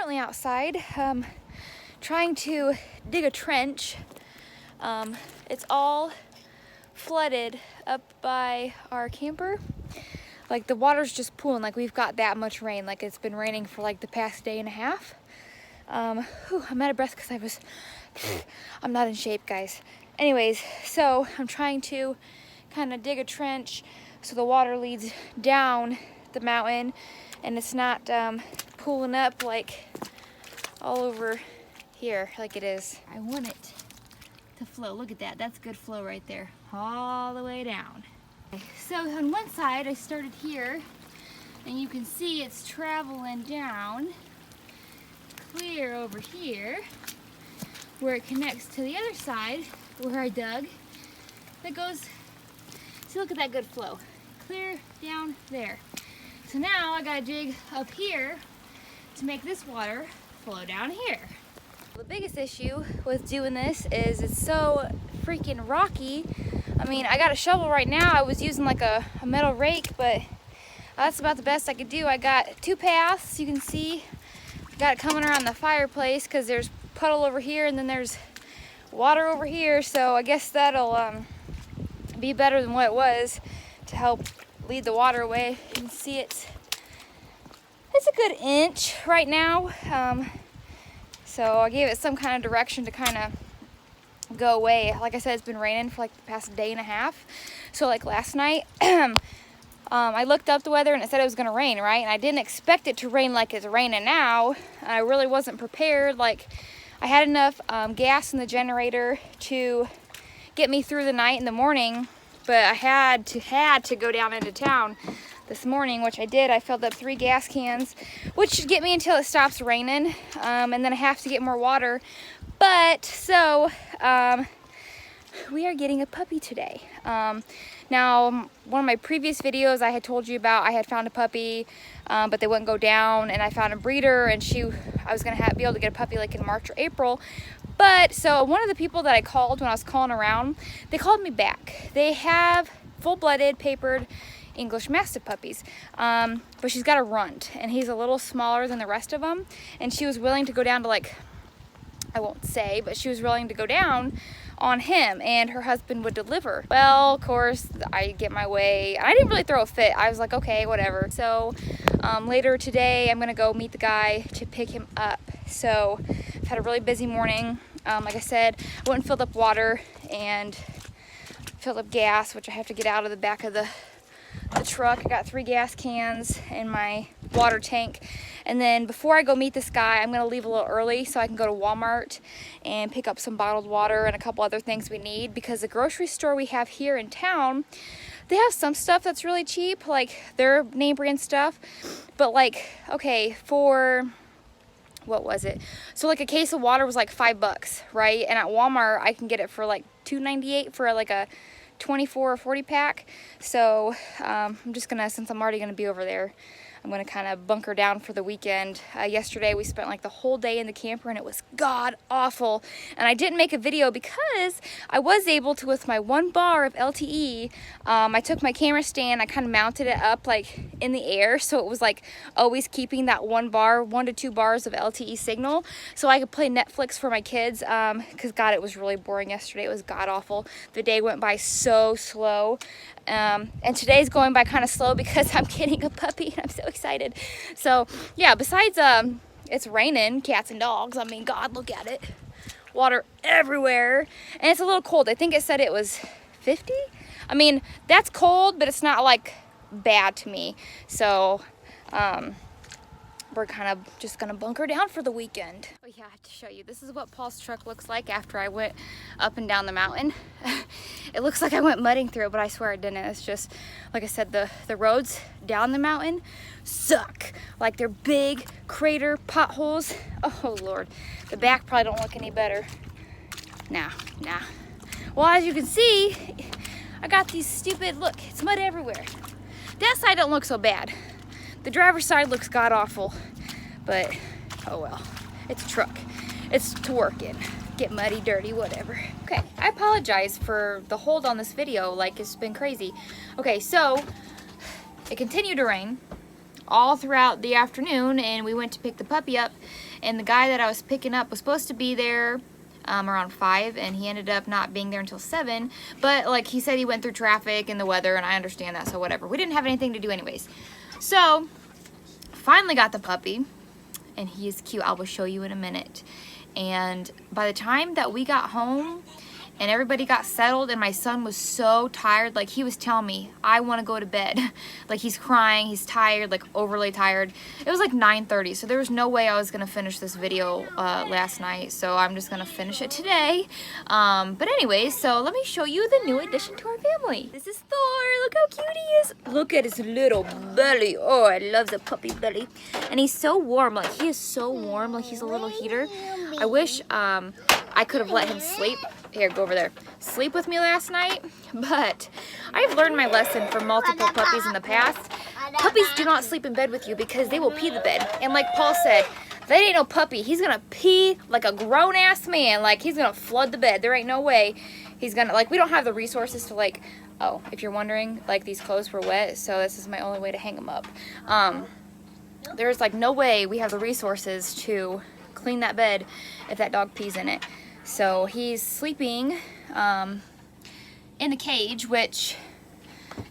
currently outside trying to dig a trench. It's all flooded up by our camper. Like the water's just pooling, like we've got that much rain. Like it's been raining for like the past day and a half. I'm out of breath because I'm not in shape, guys. Anyways, so I'm trying to kind of dig a trench so the water leads down the mountain and it's not pooling up like all over here like it is. I want it to flow. Look at that. That's good flow right there. All the way down. So on one side I started here and you can see it's traveling down clear over here where it connects to the other side where I dug. That goes, see, look at that good flow. Clear down there. So now I gotta dig up here to make this water flow down here. The biggest issue with doing this is it's so freaking rocky. I mean, I got a shovel right now. I was using like a metal rake, but that's about the best I could do. I got two paths, you can see. I got it coming around the fireplace because there's puddle over here and then there's water over here. So I guess that'll be better than what it was to help lead the water away. You can see it's a good inch right now. So I gave it some kind of direction to kind of go away. Like I said, it's been raining for like the past day and a half. So like last night, I looked up the weather and it said it was gonna rain, right? And I didn't expect it to rain like it's raining now. I really wasn't prepared. Like I had enough gas in the generator to get me through the night and the morning, but I had to go down into town this morning, which I did. I filled up 3 gas cans, which should get me until it stops raining, and then I have to get more water. But so we are getting a puppy today. Now, one of my previous videos I had told you about, I had found a puppy, but they wouldn't go down, and I found a breeder, and I was gonna be able to get a puppy like in March or April. But so one of the people that I called when I was calling around, they called me back. They have full-blooded, papered English Mastiff puppies, but she's got a runt, and he's a little smaller than the rest of them, and she was willing to go down to, like, I won't say, but she was willing to go down on him, and her husband would deliver. Well, of course, I get my way. I didn't really throw a fit. I was like, okay, whatever. So later today, I'm gonna go meet the guy to pick him up. So I've had a really busy morning. Like I said, I went and filled up water and filled up gas, which I have to get out of the back of the truck. I got 3 gas cans in my water tank. And then before I go meet this guy, I'm gonna leave a little early so I can go to Walmart and pick up some bottled water and a couple other things we need, because the grocery store we have here in town, they have some stuff that's really cheap, like their name brand stuff, but like, okay, for what was it? So like a case of water was like $5, right? And at Walmart, I can get it for like $2.98 for like a 24 or 40 pack. So I'm just gonna, since I'm already gonna be over there, I'm gonna kind of bunker down for the weekend. Yesterday we spent like the whole day in the camper and it was god awful. And I didn't make a video because I was able to, with my 1 bar of LTE, I took my camera stand, I kind of mounted it up like in the air, so it was like always keeping that 1 to 2 bars of LTE signal, so I could play Netflix for my kids, because god, it was really boring yesterday. It was god awful. The day went by so slow. And today's going by kind of slow because I'm getting a puppy and I'm so excited. So yeah, besides it's raining cats and dogs, I mean, god, look at it, water everywhere, and it's a little cold. I think it said it was 50. I mean, that's cold, but it's not like bad to me. So we're kind of just gonna bunker down for the weekend. Oh yeah, I have to show you. This is what Paul's truck looks like after I went up and down the mountain. It looks like I went mudding through it, but I swear I didn't. It's just, like I said, the roads down the mountain suck. Like they're big crater potholes. Oh Lord, the back probably don't look any better. Nah. Well, as you can see, I got these stupid, look, it's mud everywhere. That side don't look so bad. The driver's side looks god awful, but oh well, it's a truck. It's to work in. Get muddy, dirty, whatever. Okay, I apologize for the hold on this video, like it's been crazy. Okay, so it continued to rain all throughout the afternoon, and we went to pick the puppy up, and the guy that I was picking up was supposed to be there around 5, and he ended up not being there until 7, but like he said he went through traffic and the weather, and I understand that, so whatever. We didn't have anything to do anyways. So finally got the puppy, and he's cute. I will show you in a minute. And by the time that we got home and everybody got settled, and my son was so tired, like he was telling me, I want to go to bed. Like he's crying, he's tired, like overly tired. It was like 9:30, so there was no way I was going to finish this video last night, so I'm just going to finish it today. But anyways, so let me show you the new addition to our family. This is Thor. Look how cute he is. Look at his little belly. Oh, I love the puppy belly. And he's so warm. Like he is so warm, like he's a little heater. I wish I could have let him sleep. Here, go over there. Sleep with me last night, but I've learned my lesson from multiple puppies in the past. Puppies do not sleep in bed with you because they will pee the bed. And like Paul said, that ain't no puppy. He's gonna pee like a grown-ass man. Like he's gonna flood the bed. There ain't no way he's gonna, like, we don't have the resources to, like, oh, if you're wondering, like these clothes were wet, so this is my only way to hang them up. There's like no way we have the resources to clean that bed if that dog pees in it. So he's sleeping in a cage, which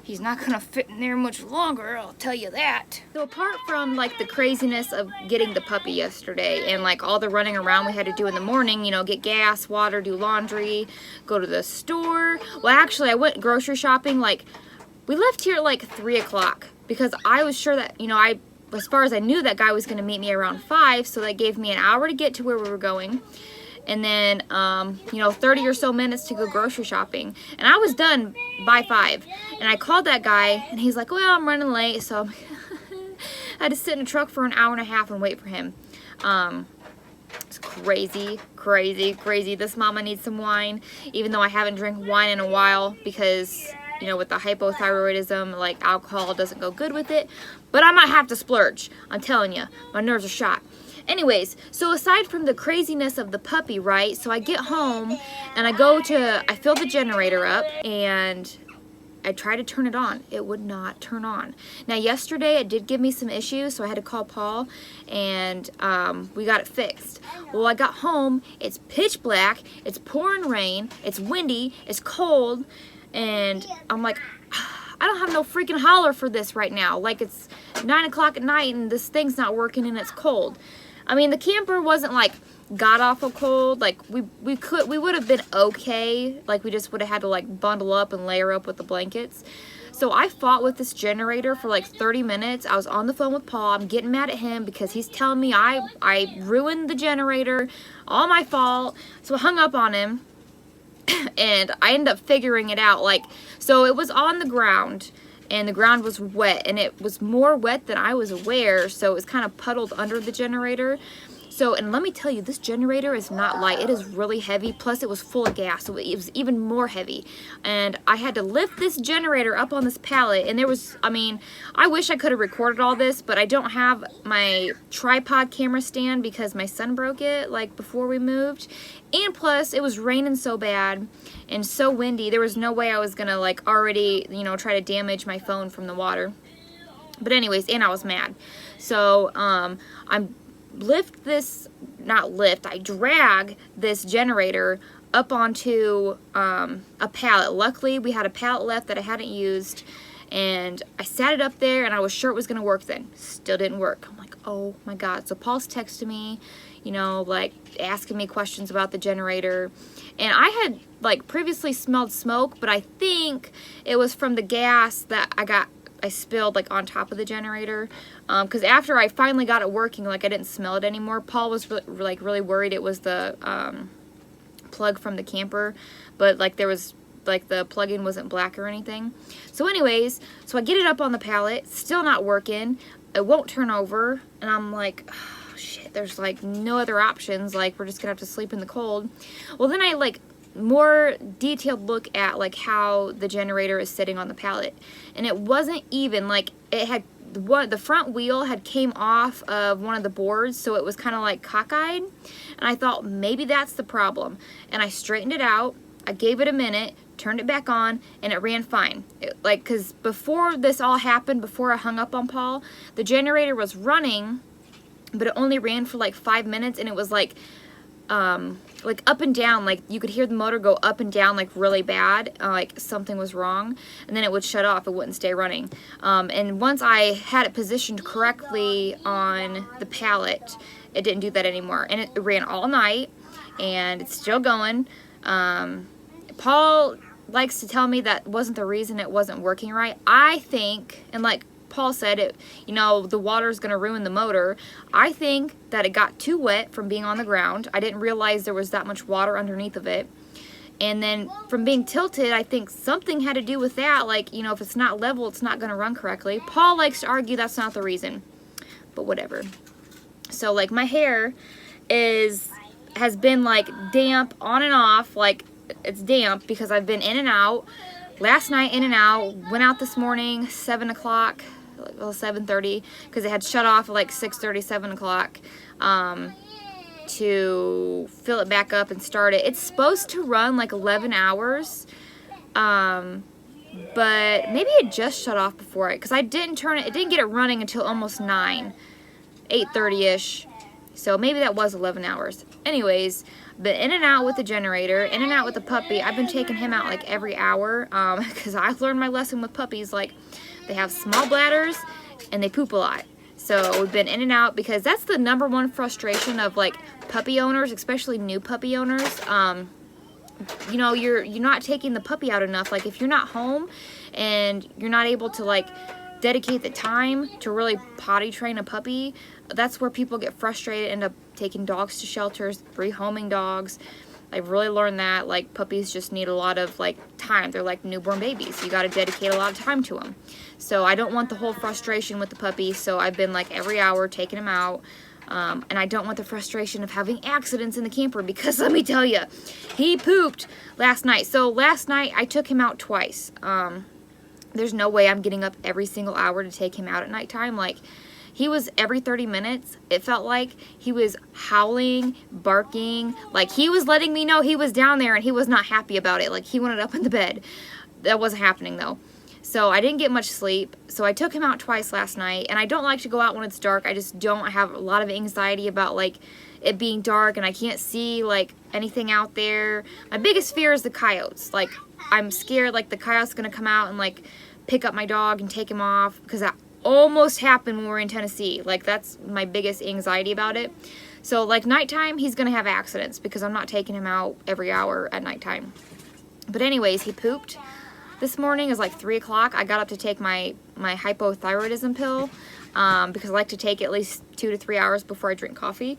he's not gonna fit in there much longer, I'll tell you that. So apart from like the craziness of getting the puppy yesterday and like all the running around we had to do in the morning, you know, get gas, water, do laundry, go to the store. Well, actually I went grocery shopping, like we left here at like 3 o'clock because I was sure that, you know, as far as I knew, that guy was gonna meet me around 5, so that gave me an hour to get to where we were going. And then, you know, 30 or so minutes to go grocery shopping. And I was done by 5. And I called that guy, and he's like, well, I'm running late, so I had to sit in a truck for an hour and a half and wait for him. It's crazy, crazy, crazy. This mama needs some wine, even though I haven't drank wine in a while because, you know, with the hypothyroidism, like alcohol doesn't go good with it. But I might have to splurge. I'm telling you, my nerves are shot. Anyways, so aside from the craziness of the puppy, right, so I get home and I fill the generator up and I try to turn it on. It would not turn on. Now yesterday it did give me some issues, so I had to call Paul and we got it fixed. Well, I got home, it's pitch black, it's pouring rain, it's windy, it's cold, and I'm like, I don't have no freaking holler for this right now. Like it's 9 o'clock at night and this thing's not working and it's cold. I mean, the camper wasn't like god awful cold. Like we would have been okay. Like we just would have had to like bundle up and layer up with the blankets. So I fought with this generator for like 30 minutes. I was on the phone with Paul. I'm getting mad at him because he's telling me I ruined the generator, all my fault. So I hung up on him and I ended up figuring it out. Like, so it was on the ground and the ground was wet, and it was more wet than I was aware, so it was kind of puddled under the generator. So, and let me tell you, this generator is not light. It is really heavy, plus it was full of gas, so it was even more heavy. And I had to lift this generator up on this pallet, and there was, I mean, I wish I could have recorded all this, but I don't have my tripod camera stand because my son broke it, like, before we moved. And plus, it was raining so bad and so windy, there was no way I was gonna, like, already, you know, try to damage my phone from the water. But anyways, and I was mad. So, I drag this generator up onto a pallet. Luckily, we had a pallet left that I hadn't used, and I sat it up there, and I was sure it was going to work then. Still didn't work. I'm like, oh my God. So Paul's texting me, you know, like asking me questions about the generator, and I had like previously smelled smoke, but I think it was from the gas that I spilled like on top of the generator, because after I finally got it working, like I didn't smell it anymore. Paul was really worried it was the plug from the camper, but like there was like the plug-in wasn't black or anything. So anyways, so I get it up on the pallet, still not working. It won't turn over, and I'm like, oh, shit, there's like no other options. Like we're just gonna have to sleep in the cold. Well, then I like more detailed look at like how the generator is sitting on the pallet, and it wasn't even, like it had the front wheel had came off of one of the boards, so it was kind of like cockeyed, and I thought maybe that's the problem, and I straightened it out. I gave it a minute, turned it back on, and it ran fine. Like, because before this all happened, before I hung up on Paul, the generator was running but it only ran for like 5 minutes, and it was like up and down, like you could hear the motor go up and down like really bad, like something was wrong, and then it would shut off, it wouldn't stay running. And once I had it positioned correctly on the pallet, it didn't do that anymore, and it ran all night, and it's still going. Paul likes to tell me that wasn't the reason it wasn't working right. I think, and like Paul said, it, you know, the water's gonna ruin the motor. I think that it got too wet from being on the ground. I didn't realize there was that much water underneath of it. And then from being tilted, I think something had to do with that. Like, you know, if it's not level, it's not gonna run correctly. Paul likes to argue that's not the reason, but whatever. So like my hair has been like damp on and off, like it's damp because I've been in and out. Last night in and out, went out this morning 7 o'clock, well 7:30, because it had shut off at like 6:30, 7 o'clock, to fill it back up and start it. It's supposed to run like 11 hours, but maybe it just shut off before it, because I didn't turn it, it didn't get it running until almost 9, 8:30ish, so maybe that was 11 hours. Anyways, been in and out with the generator, in and out with the puppy. I've been taking him out like every hour, because I've learned my lesson with puppies. Like, they have small bladders and they poop a lot. So we've been in and out, because that's the #1 frustration of like puppy owners, especially new puppy owners. You know, you're not taking the puppy out enough. Like, if you're not home and you're not able to like dedicate the time to really potty train a puppy, that's where people get frustrated, end up taking dogs to shelters, rehoming dogs. I've really learned that like puppies just need a lot of like time. They're like newborn babies. You got to dedicate a lot of time to them. So I don't want the whole frustration with the puppy, so I've been like every hour taking him out. And I don't want the frustration of having accidents in the camper, because let me tell you, he pooped last night. So last night I took him out twice. There's no way I'm getting up every single hour to take him out at nighttime. Like, he was every 30 minutes, it felt like. He was howling, barking, like he was letting me know he was down there and he was not happy about it. Like, he wanted up in the bed. That wasn't happening though. So I didn't get much sleep. So I took him out twice last night, and I don't like to go out when it's dark. I just don't. I have a lot of anxiety about like it being dark and I can't see like anything out there. My biggest fear is the coyotes. Like, I'm scared like the coyote's gonna come out and like pick up my dog and take him off, because that almost happened when we were in Tennessee. Like, that's my biggest anxiety about it. So like nighttime, he's gonna have accidents because I'm not taking him out every hour at nighttime. But anyways, he pooped this morning. It was like 3 o'clock. I got up to take my hypothyroidism pill, because I like to take at least 2 to 3 hours before I drink coffee.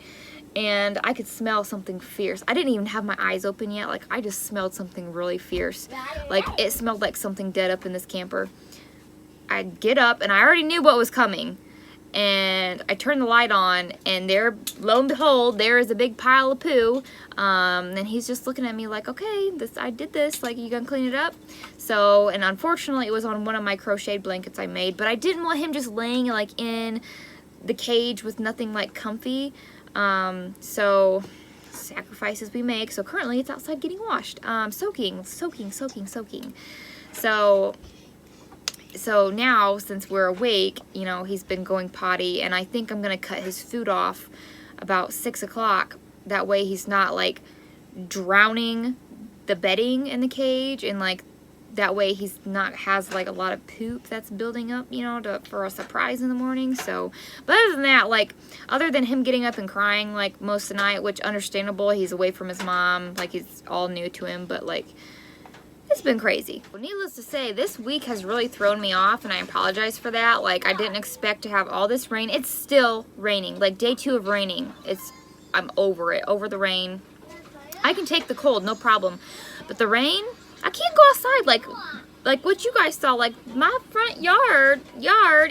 And I could smell something fierce. I didn't even have my eyes open yet. Like, I just smelled something really fierce. Like, it smelled like something dead up in this camper. I get up, and I already knew what was coming. And I turned the light on, and there, lo and behold, there is a big pile of poo. And he's just looking at me like, okay, I did this. Like, you gonna clean it up? So, and unfortunately, it was on one of my crocheted blankets I made. But I didn't want him just laying, like, in the cage with nothing, like, comfy. So sacrifices we make. So currently it's outside getting washed, soaking. So now, since we're awake, you know, he's been going potty, and I think I'm gonna cut his food off about 6 o'clock. That way he's not like drowning the bedding in the cage, and like that way he's not has like a lot of poop that's building up, you know, for a surprise in the morning. So, but other than that, like, other than him getting up and crying like most of the night, which understandable, he's away from his mom, like it's all new to him, but like it's been crazy. Well, needless to say, this week has really thrown me off, and I apologize for that. Like, I didn't expect to have all this rain. It's still raining. Like, day 2 of raining. I'm over it, over the rain. I can take the cold, no problem. But the rain, I can't go outside like what you guys saw. Like, my front yard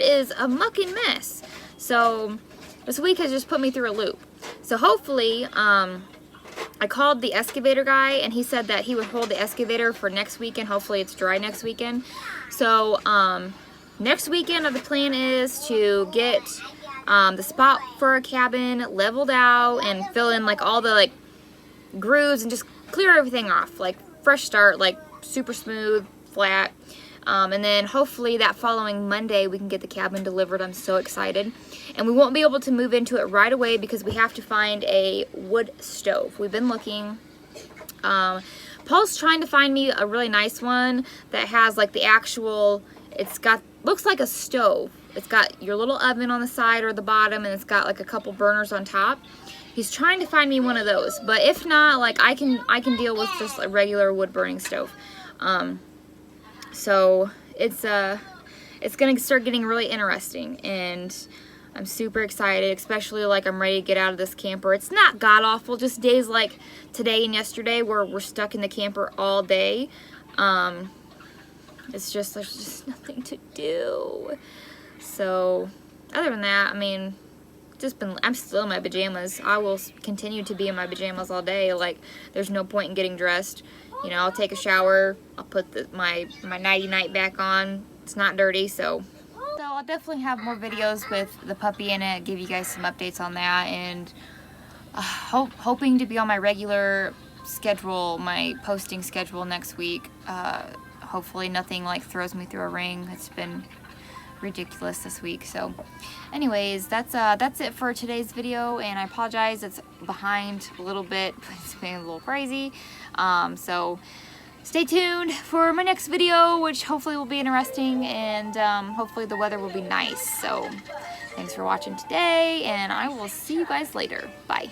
is a mucking mess. So this week has just put me through a loop. So hopefully, I called the excavator guy, and he said that he would hold the excavator for next weekend. Hopefully it's dry next weekend. So next weekend, the plan is to get the spot for a cabin leveled out and fill in like all the like grooves and just clear everything off. Like, fresh start, like super smooth, flat. And then hopefully that following Monday we can get the cabin delivered. I'm so excited. And we won't be able to move into it right away because we have to find a wood stove. We've been looking. Paul's trying to find me a really nice one that has like the actual, looks like a stove. It's got your little oven on the side or the bottom, and it's got like a couple burners on top. He's trying to find me one of those, but if not, like I can deal with just a regular wood burning stove. So it's gonna start getting really interesting, and I'm super excited, especially like I'm ready to get out of this camper. It's not god awful, just days like today and yesterday where we're stuck in the camper all day. It's just, there's just nothing to do. So other than that, I mean, I'm still in my pajamas. I will continue to be in my pajamas all day. Like, there's no point in getting dressed. You know, I'll take a shower, I'll put my nighty night back on. It's not dirty, so I'll definitely have more videos with the puppy in it, give you guys some updates on that, and hoping to be on my regular schedule, my posting schedule next week. Hopefully nothing like throws me through a ring. It's been ridiculous this week. So anyways, that's it for today's video, and I apologize, it's behind a little bit. It's been a little crazy. So stay tuned for my next video, which hopefully will be interesting, and hopefully the weather will be nice. So thanks for watching today, and I will see you guys later. Bye.